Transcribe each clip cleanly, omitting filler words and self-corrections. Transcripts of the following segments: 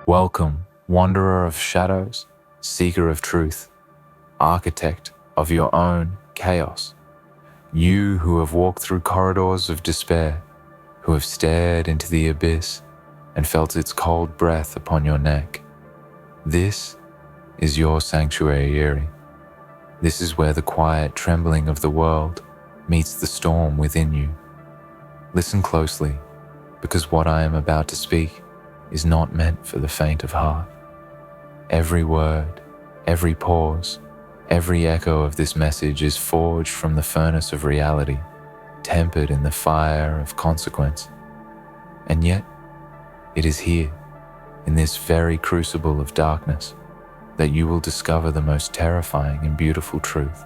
Welcome, wanderer of shadows, seeker of truth, architect of your own chaos. You who have walked through corridors of despair, who have stared into the abyss and felt its cold breath upon your neck. This is your sanctuary, Erie. This is where the quiet trembling of the world meets the storm within you. Listen closely, because what I am about to speak is not meant for the faint of heart. Every word, every pause, every echo of this message is forged from the furnace of reality, tempered in the fire of consequence. And yet, it is here, in this very crucible of darkness, that you will discover the most terrifying and beautiful truth.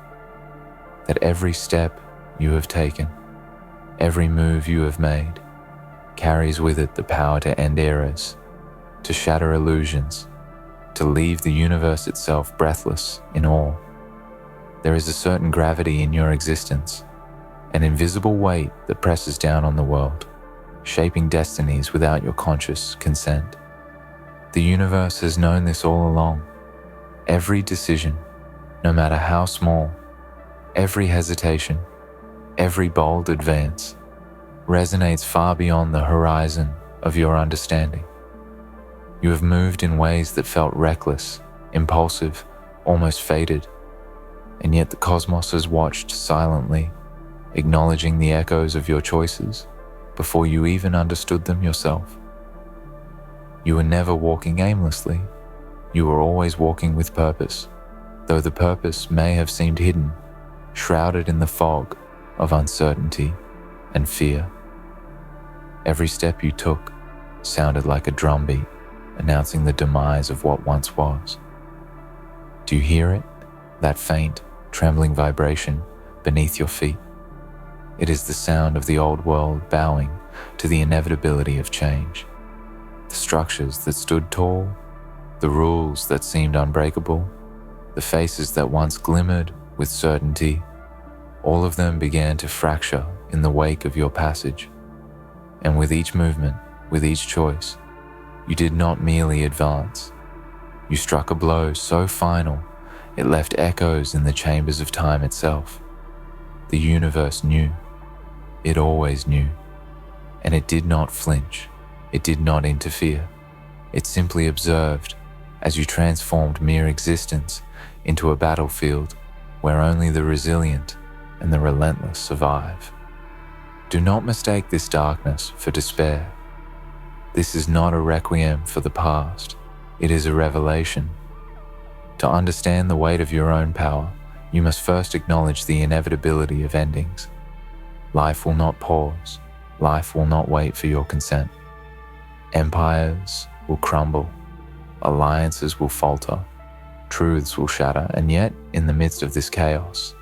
That every step you have taken, every move you have made, carries with it the power to end eras, to shatter illusions, to leave the universe itself breathless in awe. There is a certain gravity in your existence, an invisible weight that presses down on the world, shaping destinies without your conscious consent. The universe has known this all along. Every decision, no matter how small, every hesitation, every bold advance, resonates far beyond the horizon of your understanding. You have moved in ways that felt reckless, impulsive, almost fated, and yet the cosmos has watched silently, acknowledging the echoes of your choices before you even understood them yourself. You were never walking aimlessly. You were always walking with purpose, though the purpose may have seemed hidden, shrouded in the fog of uncertainty and fear. Every step you took sounded like a drumbeat, announcing the demise of what once was. Do you hear it? That faint, trembling vibration beneath your feet? It is the sound of the old world bowing to the inevitability of change. The structures that stood tall, the rules that seemed unbreakable, the faces that once glimmered with certainty, all of them began to fracture in the wake of your passage. And with each movement, with each choice, you did not merely advance. You struck a blow so final, it left echoes in the chambers of time itself. The universe knew. It always knew. And it did not flinch. It did not interfere. It simply observed as you transformed mere existence into a battlefield where only the resilient and the relentless survive. Do not mistake this darkness for despair. This is not a requiem for the past. It is a revelation. To understand the weight of your own power, you must first acknowledge the inevitability of endings. Life will not pause. Life will not wait for your consent. Empires will crumble. Alliances will falter. Truths will shatter. And yet, in the midst of this chaos,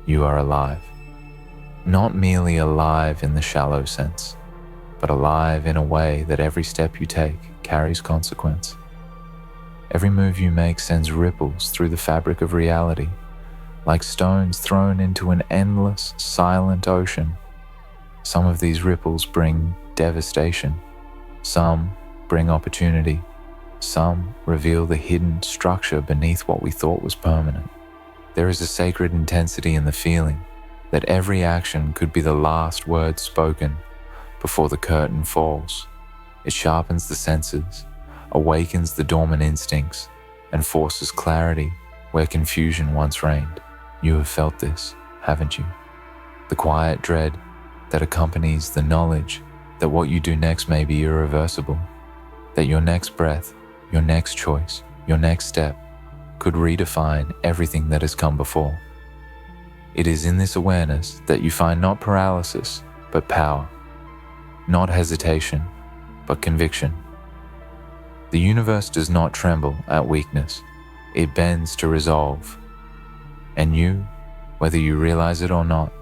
you are alive. Not merely alive in the shallow sense, but alive in a way that every step you take carries consequence. Every move you make sends ripples through the fabric of reality, like stones thrown into an endless, silent ocean. Some of these ripples bring devastation. Some bring opportunity. Some reveal the hidden structure beneath what we thought was permanent. There is a sacred intensity in the feeling that every action could be the last word spoken before the curtain falls. It sharpens the senses, awakens the dormant instincts, and forces clarity where confusion once reigned. You have felt this, haven't you? The quiet dread that accompanies the knowledge that what you do next may be irreversible, that your next breath, your next choice, your next step could redefine everything that has come before. It is in this awareness that you find not paralysis, but power, not hesitation, but conviction. The universe does not tremble at weakness. It bends to resolve. And you, whether you realize it or not,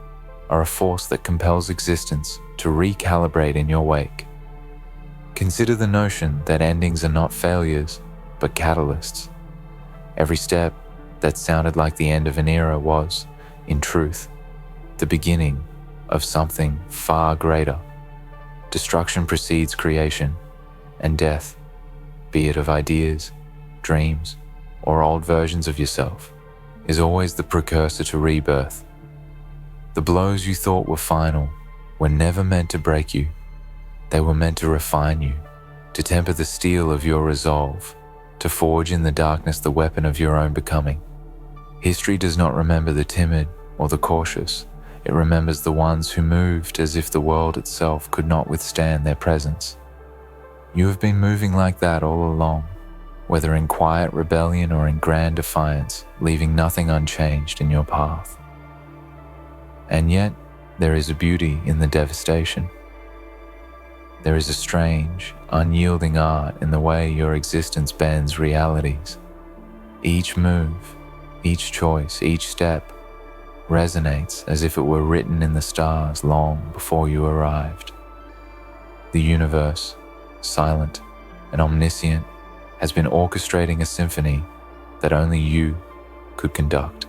are a force that compels existence to recalibrate in your wake. Consider the notion that endings are not failures, but catalysts. Every step that sounded like the end of an era was, in truth, the beginning of something far greater. Destruction precedes creation, and death be it of ideas, dreams, or old versions of yourself, is always the precursor to rebirth. The blows you thought were final were never meant to break you. They were meant to refine you, to temper the steel of your resolve, to forge in the darkness the weapon of your own becoming. History does not remember the timid or the cautious. It remembers the ones who moved as if the world itself could not withstand their presence. You have been moving like that all along, whether in quiet rebellion or in grand defiance, leaving nothing unchanged in your path. And yet, there is a beauty in the devastation. There is a strange, unyielding art in the way your existence bends realities. Each move, each choice, each step resonates as if it were written in the stars long before you arrived. The universe, silent and omniscient, has been orchestrating a symphony that only you could conduct.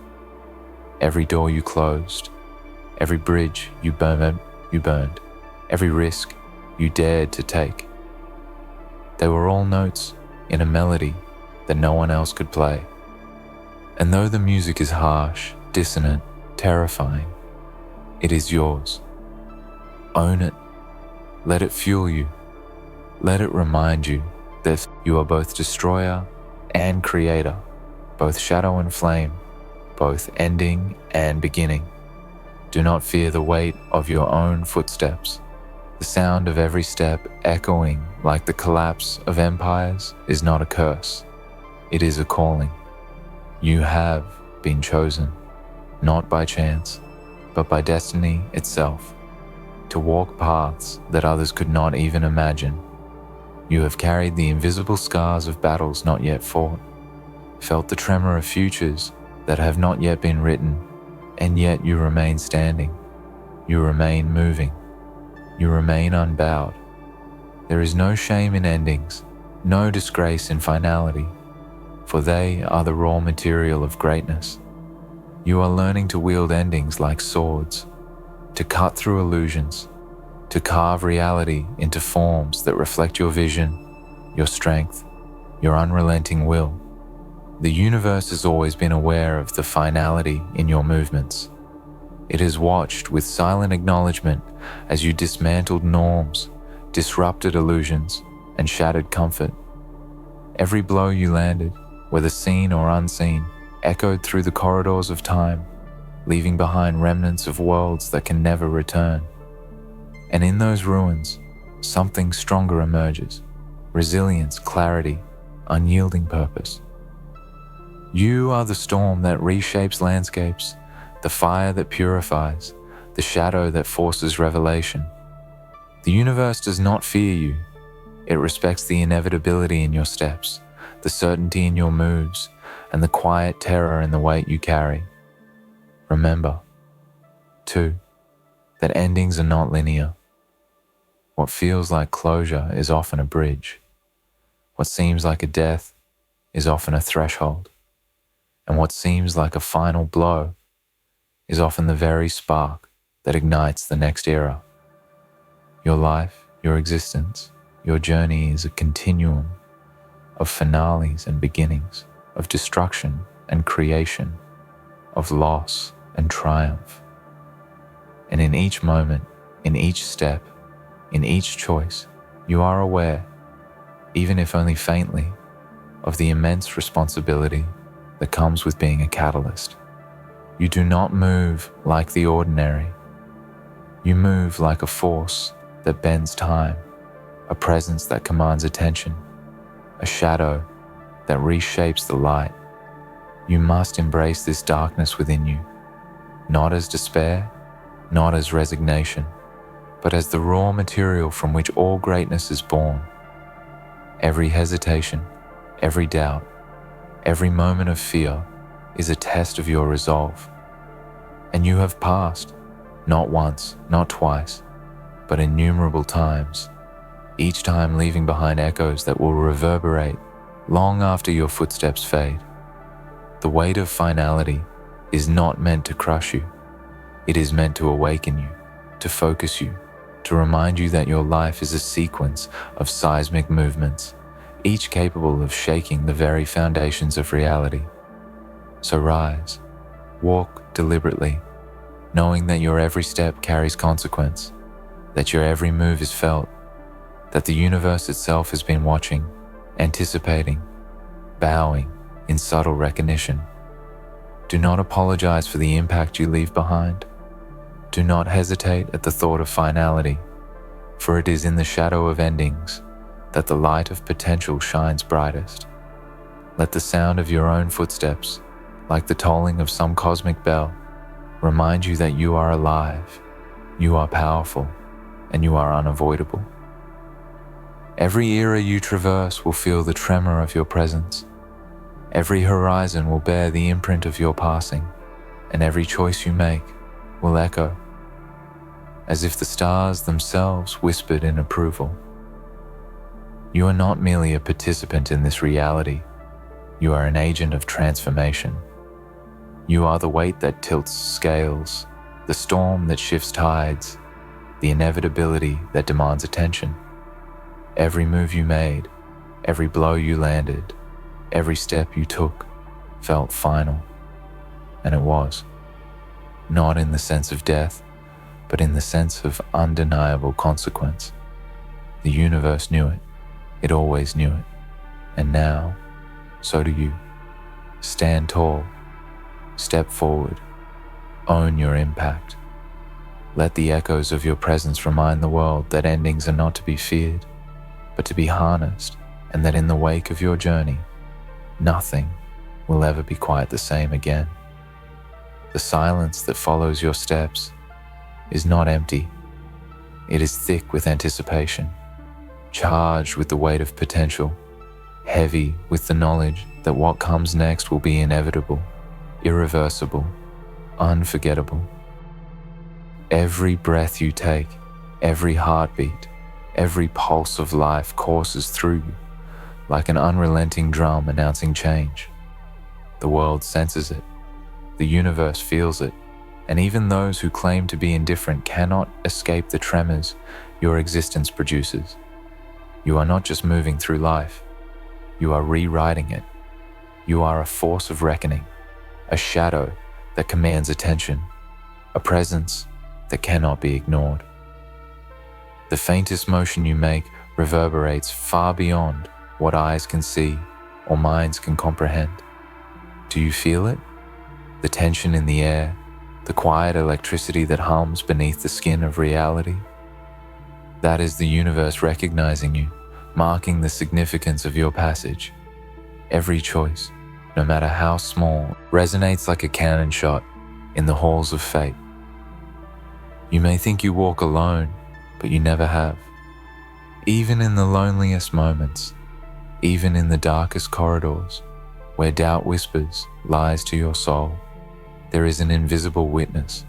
Every door you closed, every bridge you burned, every risk you dared to take. They were all notes in a melody that no one else could play. And though the music is harsh, dissonant, terrifying, it is yours. Own it. Let it fuel you. Let it remind you that you are both destroyer and creator, both shadow and flame, both ending and beginning. Do not fear the weight of your own footsteps. The sound of every step echoing like the collapse of empires is not a curse. It is a calling. You have been chosen, not by chance, but by destiny itself, to walk paths that others could not even imagine. You have carried the invisible scars of battles not yet fought, felt the tremor of futures that have not yet been written, and yet you remain standing. You remain moving. You remain unbowed. There is no shame in endings, no disgrace in finality, for they are the raw material of greatness. You are learning to wield endings like swords, to cut through illusions, to carve reality into forms that reflect your vision, your strength, your unrelenting will. The universe has always been aware of the finality in your movements. It has watched with silent acknowledgement as you dismantled norms, disrupted illusions, and shattered comfort. Every blow you landed, whether seen or unseen, echoed through the corridors of time, leaving behind remnants of worlds that can never return. And in those ruins, something stronger emerges: resilience, clarity, unyielding purpose. You are the storm that reshapes landscapes, the fire that purifies, the shadow that forces revelation. The universe does not fear you. It respects the inevitability in your steps, the certainty in your moves, and the quiet terror in the weight you carry. Remember, too, that endings are not linear. What feels like closure is often a bridge. What seems like a death is often a threshold. And what seems like a final blow is often the very spark that ignites the next era. Your life, your existence, your journey is a continuum of finales and beginnings, of destruction and creation, of loss and triumph. And in each moment, in each step, in each choice, you are aware, even if only faintly, of the immense responsibility that comes with being a catalyst. You do not move like the ordinary. You move like a force that bends time, a presence that commands attention, a shadow that reshapes the light. You must embrace this darkness within you, not as despair, not as resignation, but as the raw material from which all greatness is born. Every hesitation, every doubt, every moment of fear is a test of your resolve. And you have passed, not once, not twice, but innumerable times, each time leaving behind echoes that will reverberate long after your footsteps fade. The weight of finality is not meant to crush you. It is meant to awaken you, to focus you, to remind you that your life is a sequence of seismic movements, each capable of shaking the very foundations of reality. So rise, walk deliberately, knowing that your every step carries consequence, that your every move is felt, that the universe itself has been watching, anticipating, bowing in subtle recognition. Do not apologize for the impact you leave behind. Do not hesitate at the thought of finality, for it is in the shadow of endings that the light of potential shines brightest. Let the sound of your own footsteps, like the tolling of some cosmic bell, remind you that you are alive, you are powerful, and you are unavoidable. Every era you traverse will feel the tremor of your presence. Every horizon will bear the imprint of your passing, and every choice you make will echo, as if the stars themselves whispered in approval. You are not merely a participant in this reality, you are an agent of transformation. You are the weight that tilts scales, the storm that shifts tides, the inevitability that demands attention. Every move you made, every blow you landed, every step you took felt final. And it was. Not in the sense of death, but in the sense of undeniable consequence. The universe knew it. It always knew it. And now, so do you. Stand tall. Step forward. Own your impact. Let the echoes of your presence remind the world that endings are not to be feared, but to be harnessed, and that in the wake of your journey, nothing will ever be quite the same again. The silence that follows your steps is not empty. It is thick with anticipation, charged with the weight of potential, heavy with the knowledge that what comes next will be inevitable, irreversible, unforgettable. Every breath you take, every heartbeat, every pulse of life courses through you like an unrelenting drum announcing change. The world senses it, the universe feels it, and even those who claim to be indifferent cannot escape the tremors your existence produces. You are not just moving through life, you are rewriting it. You are a force of reckoning, a shadow that commands attention, a presence that cannot be ignored. The faintest motion you make reverberates far beyond what eyes can see or minds can comprehend. Do you feel it? The tension in the air, the quiet electricity that hums beneath the skin of reality? That is the universe recognizing you, marking the significance of your passage. Every choice, no matter how small, resonates like a cannon shot in the halls of fate. You may think you walk alone, but you never have. Even in the loneliest moments, even in the darkest corridors, where doubt whispers lies to your soul, there is an invisible witness,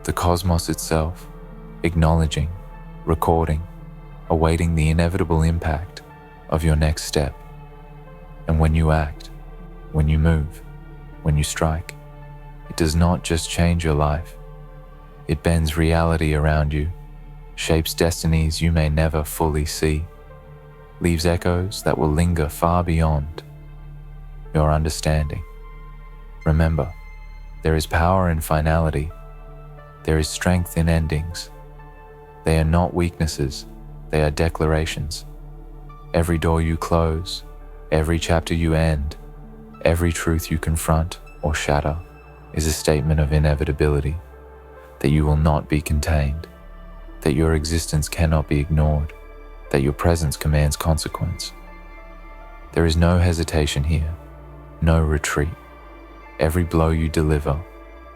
the cosmos itself, acknowledging, recording, awaiting the inevitable impact of your next step. And when you act, when you move, when you strike, it does not just change your life. It bends reality around you, shapes destinies you may never fully see, leaves echoes that will linger far beyond your understanding. Remember, there is power in finality. There is strength in endings. They are not weaknesses, they are declarations. Every door you close, every chapter you end, every truth you confront or shatter is a statement of inevitability, that you will not be contained, that your existence cannot be ignored, that your presence commands consequence. There is no hesitation here, no retreat. Every blow you deliver,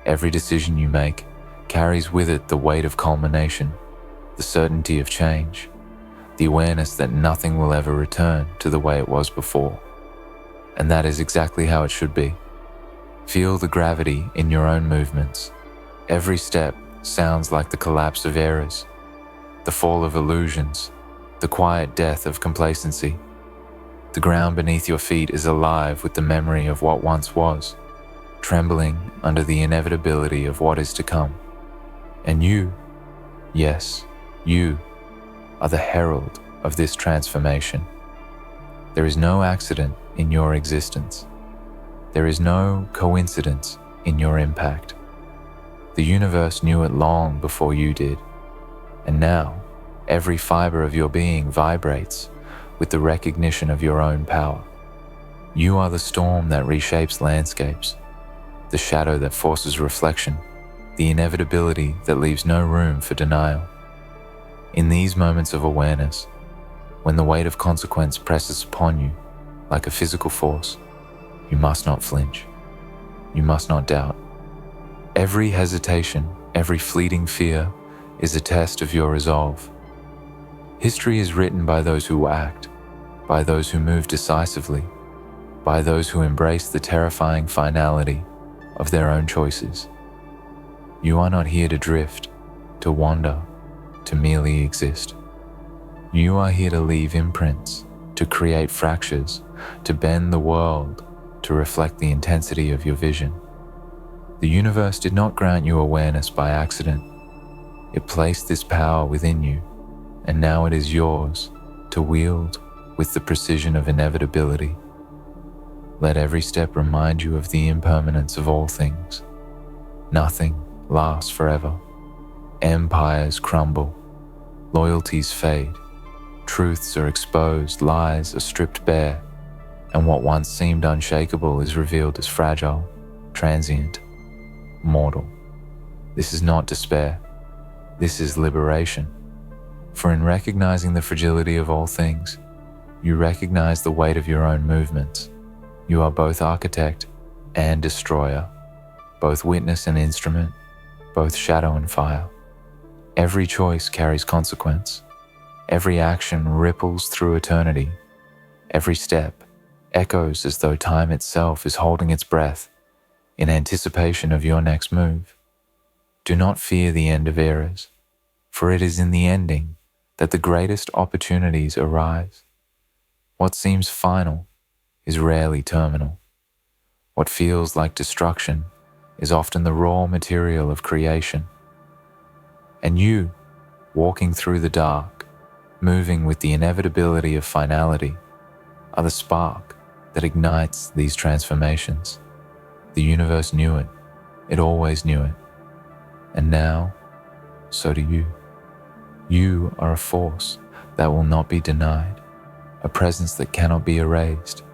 every decision you make, carries with it the weight of culmination, the certainty of change, the awareness that nothing will ever return to the way it was before. And that is exactly how it should be. Feel the gravity in your own movements. Every step sounds like the collapse of errors, the fall of illusions, the quiet death of complacency. The ground beneath your feet is alive with the memory of what once was, trembling under the inevitability of what is to come. And you, yes, you, are the herald of this transformation. There is no accident in your existence. There is no coincidence in your impact. The universe knew it long before you did, and now every fiber of your being vibrates with the recognition of your own power. You are the storm that reshapes landscapes, the shadow that forces reflection, the inevitability that leaves no room for denial. In these moments of awareness, when the weight of consequence presses upon you like a physical force, you must not flinch. You must not doubt. Every hesitation, every fleeting fear is a test of your resolve. History is written by those who act, by those who move decisively, by those who embrace the terrifying finality of their own choices. You are not here to drift, to wander, to merely exist. You are here to leave imprints, to create fractures, to bend the world, to reflect the intensity of your vision. The universe did not grant you awareness by accident. It placed this power within you, and now it is yours to wield with the precision of inevitability. Let every step remind you of the impermanence of all things. Nothing lasts forever. Empires crumble, loyalties fade, truths are exposed, lies are stripped bare, and what once seemed unshakable is revealed as fragile, transient, mortal. This is not despair. This is liberation. For in recognizing the fragility of all things, you recognize the weight of your own movements. You are both architect and destroyer, both witness and instrument, both shadow and fire. Every choice carries consequence. Every action ripples through eternity. Every step echoes as though time itself is holding its breath in anticipation of your next move. Do not fear the end of eras, for it is in the ending that the greatest opportunities arise. What seems final is rarely terminal. What feels like destruction is often the raw material of creation. And you, walking through the dark, moving with the inevitability of finality, are the spark that ignites these transformations. The universe knew it. It always knew it. And now, so do you. You are a force that will not be denied, a presence that cannot be erased,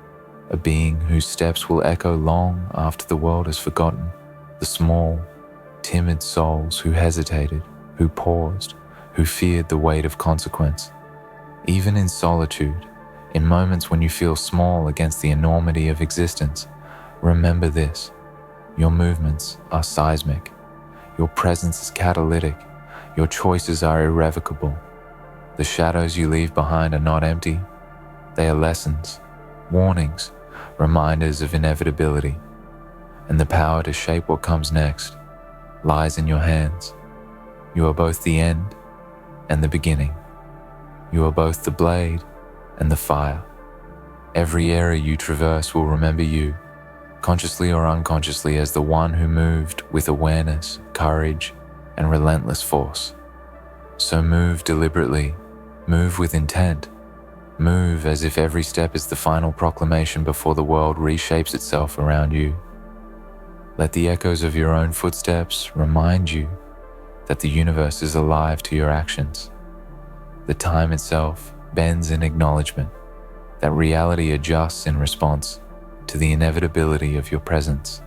a being whose steps will echo long after the world has forgotten the small, timid souls who hesitated, who paused, who feared the weight of consequence. Even in solitude, in moments when you feel small against the enormity of existence, remember this: your movements are seismic, your presence is catalytic, your choices are irrevocable. The shadows you leave behind are not empty, they are lessons, warnings, reminders of inevitability, and the power to shape what comes next lies in your hands. You are both the end and the beginning. You are both the blade and the fire. Every era you traverse will remember you, consciously or unconsciously, as the one who moved with awareness, courage, and relentless force. So move deliberately, move with intent, move as if every step is the final proclamation before the world reshapes itself around you. Let the echoes of your own footsteps remind you that the universe is alive to your actions. The time itself bends in acknowledgement, that reality adjusts in response to the inevitability of your presence.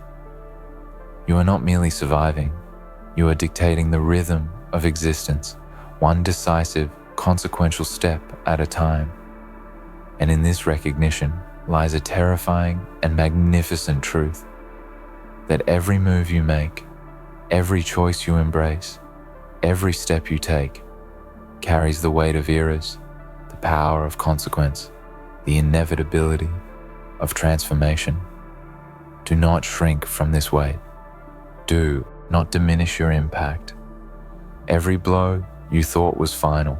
You are not merely surviving, you are dictating the rhythm of existence, one decisive, consequential step at a time. And in this recognition lies a terrifying and magnificent truth, that every move you make, every choice you embrace, every step you take, carries the weight of eras, the power of consequence, the inevitability of transformation. Do not shrink from this weight. Do not diminish your impact. Every blow you thought was final,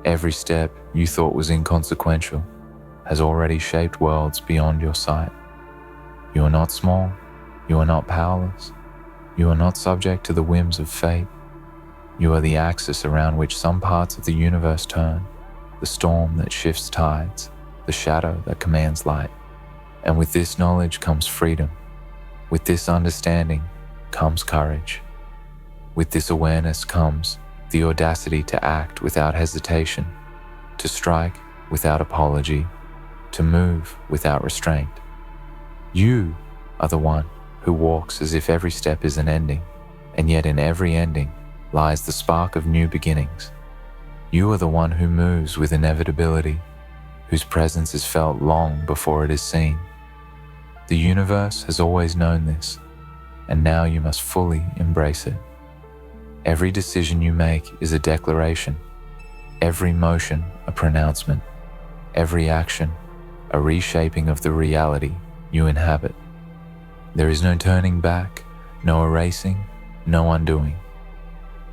every step you thought was inconsequential, has already shaped worlds beyond your sight. You are not small, you are not powerless, you are not subject to the whims of fate. You are the axis around which some parts of the universe turn, the storm that shifts tides, the shadow that commands light. And with this knowledge comes freedom. With this understanding comes courage. With this awareness comes the audacity to act without hesitation, to strike without apology, to move without restraint. You are the one who walks as if every step is an ending, and yet in every ending lies the spark of new beginnings. You are the one who moves with inevitability, whose presence is felt long before it is seen. The universe has always known this, and now you must fully embrace it. Every decision you make is a declaration, every motion a pronouncement, every action a reshaping of the reality you inhabit. There is no turning back, no erasing, no undoing.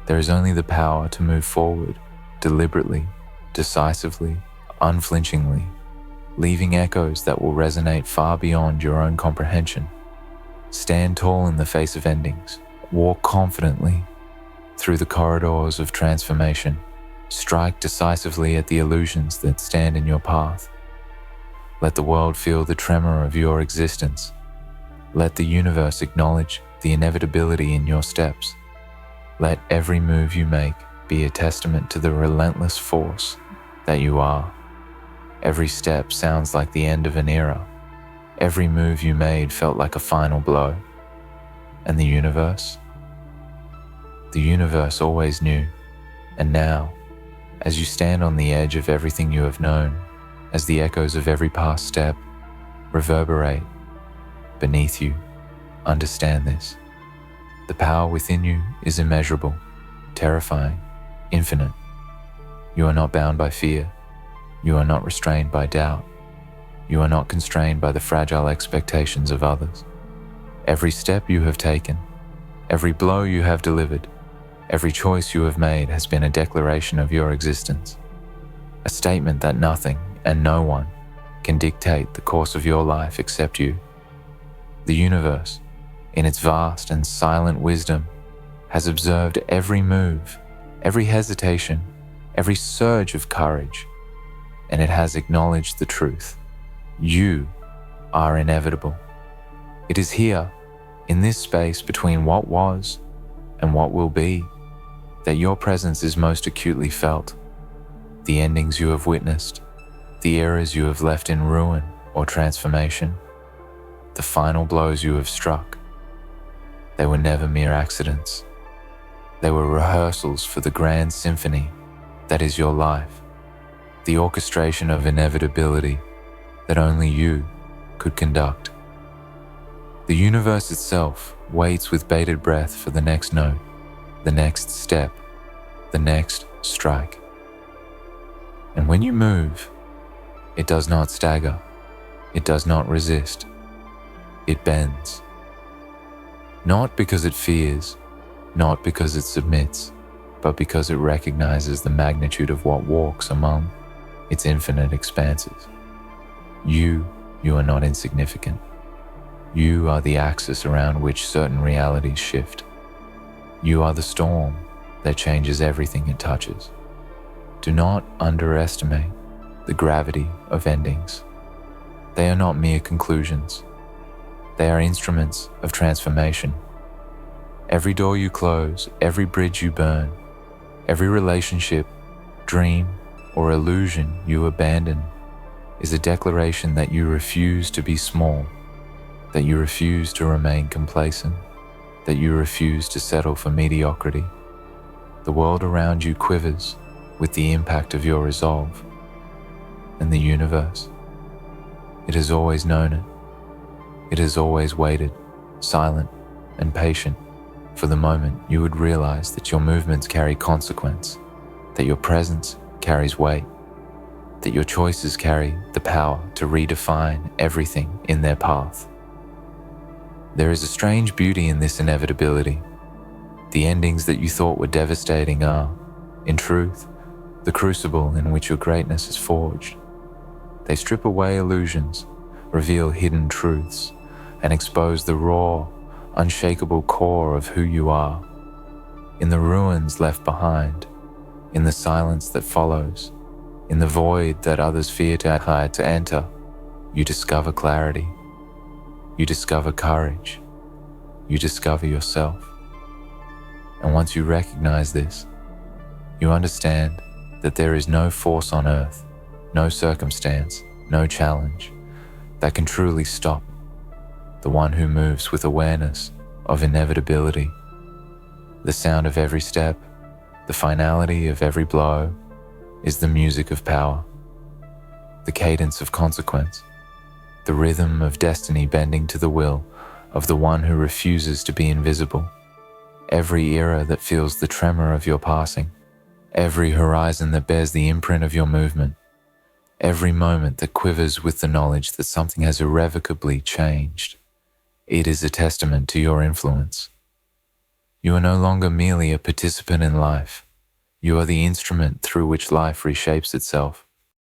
There is only the power to move forward, deliberately, decisively, unflinchingly, leaving echoes that will resonate far beyond your own comprehension. Stand tall in the face of endings. Walk confidently through the corridors of transformation. Strike decisively at the illusions that stand in your path. Let the world feel the tremor of your existence. Let the universe acknowledge the inevitability in your steps. Let every move you make be a testament to the relentless force that you are. Every step sounds like the end of an era. Every move you made felt like a final blow. And the universe? The universe always knew. And now, as you stand on the edge of everything you have known, as the echoes of every past step reverberate beneath you, understand this. The power within you is immeasurable, terrifying, infinite. You are not bound by fear. You are not restrained by doubt. You are not constrained by the fragile expectations of others. Every step you have taken, every blow you have delivered, every choice you have made has been a declaration of your existence, a statement that nothing and no one can dictate the course of your life except you. The universe, in its vast and silent wisdom, has observed every move, every hesitation, every surge of courage, and it has acknowledged the truth. You are inevitable. It is here, in this space between what was and what will be, that your presence is most acutely felt. The endings you have witnessed, the eras you have left in ruin or transformation, the final blows you have struck, they were never mere accidents. They were rehearsals for the grand symphony that is your life, the orchestration of inevitability that only you could conduct. The universe itself waits with bated breath for the next note, the next step, the next strike. And when you move, it does not stagger, it does not resist, it bends. Not because it fears, not because it submits, but because it recognizes the magnitude of what walks among its infinite expanses. You are not insignificant. You are the axis around which certain realities shift. You are the storm that changes everything it touches. Do not underestimate the gravity of endings. They are not mere conclusions. They are instruments of transformation. Every door you close, every bridge you burn, every relationship, dream, or illusion you abandon is a declaration that you refuse to be small, that you refuse to remain complacent, that you refuse to settle for mediocrity. The world around you quivers with the impact of your resolve. And the universe, it has always known it. It has always waited, silent and patient, for the moment you would realize that your movements carry consequence, that your presence carries weight, that your choices carry the power to redefine everything in their path. There is a strange beauty in this inevitability. The endings that you thought were devastating are, in truth, the crucible in which your greatness is forged. They strip away illusions, reveal hidden truths, and expose the raw, unshakable core of who you are. In the ruins left behind, in the silence that follows, In the void that others fear to enter, you discover clarity. You discover courage. You discover yourself. And once you recognize this, you understand that there is no force on earth, no circumstance, no challenge that can truly stop the one who moves with awareness of inevitability. The sound of every step, the finality of every blow, is the music of power, the cadence of consequence, the rhythm of destiny bending to the will of the one who refuses to be invisible. Every era that feels the tremor of your passing, every horizon that bears the imprint of your movement, every moment that quivers with the knowledge that something has irrevocably changed, it is a testament to your influence. You are no longer merely a participant in life. You are the instrument through which life reshapes itself.